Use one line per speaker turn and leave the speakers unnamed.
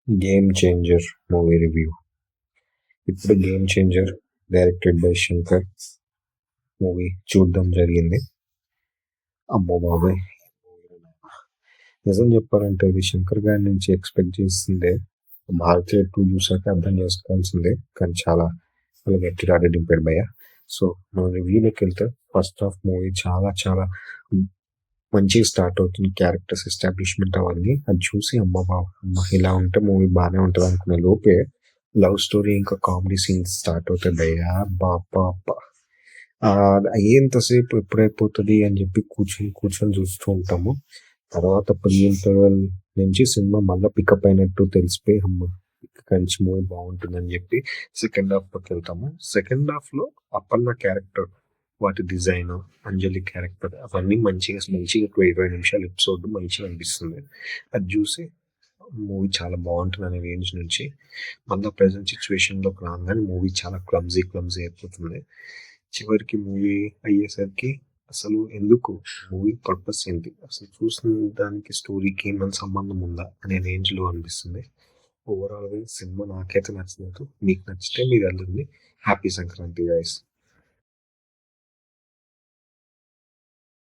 Game changer movie review. ఇప్పుడు game changer directed by Shankar movie చూడడం జరిగింది. అమ్మో బాబాయ్, నిజం చెప్పాలంటే ఇది శంకర్ గారి నుంచి ఎక్స్పెక్ట్ చేసిందే. భారతీయ 2 చూసాక అర్థం చేసుకోవాల్సిందే, కానీ చాలా గట్టిగా డింపాడు భయ్య. సో మనం రివ్యూలోకి వెళ్తే ఫస్ట్ హాఫ్ మూవీ చాలా చాలా మంచిగా స్టార్ట్ అవుతుంది. క్యారెక్టర్స్ ఎస్టాబ్లిష్మెంట్ అవన్నీ అది చూసి అమ్మ ఇలా ఉంటే మూవీ బాగానే ఉంటుంది అనుకునే లోపే లవ్ స్టోరీ ఇంకా కామెడీ సీన్స్ స్టార్ట్ అవుతాయి భయ్యా. బాబా అయ్యేంతసేపు ఎప్పుడైపోతుంది అని చెప్పి కూర్చొని చూస్తూ ఉంటాము. తర్వాత ప్రీ ఇంటర్వెల్ నుంచి సినిమా మళ్ళీ పికప్ అయినట్టు తెలిసిపోయి కంచి మూవీ బాగుంటుందని చెప్పి సెకండ్ హాఫ్లోకి వెళ్తాము. సెకండ్ హాఫ్లో అప్పన్న క్యారెక్టర్, వాటి డిజైన్, అంజలి క్యారెక్టర్ అవన్నీ మంచిగా 20 నిమిషాలు ఎపిసోడ్ మంచిగా అనిపిస్తుంది. అది చూసి మూవీ చాలా బాగుంటుంది అనే రేంజ్ నుంచి మళ్ళీ ప్రజెంట్ సిచ్యువేషన్లోకి రాగానే మూవీ చాలా క్లమ్జీ అయిపోతుంది. చివరికి మూవీ అయ్యేసరికి అసలు ఎందుకు మూవీ పర్పస్ ఏంటి, అసలు చూసిన దానికి స్టోరీకి ఏమైనా సంబంధం ఉందా అనే రేంజ్లో అనిపిస్తుంది. ఓవరాల్గా సినిమా నాకైతే నచ్చలేదు. మీకు నచ్చితే మీరు వెళ్ళండి. Happy Sankranti guys.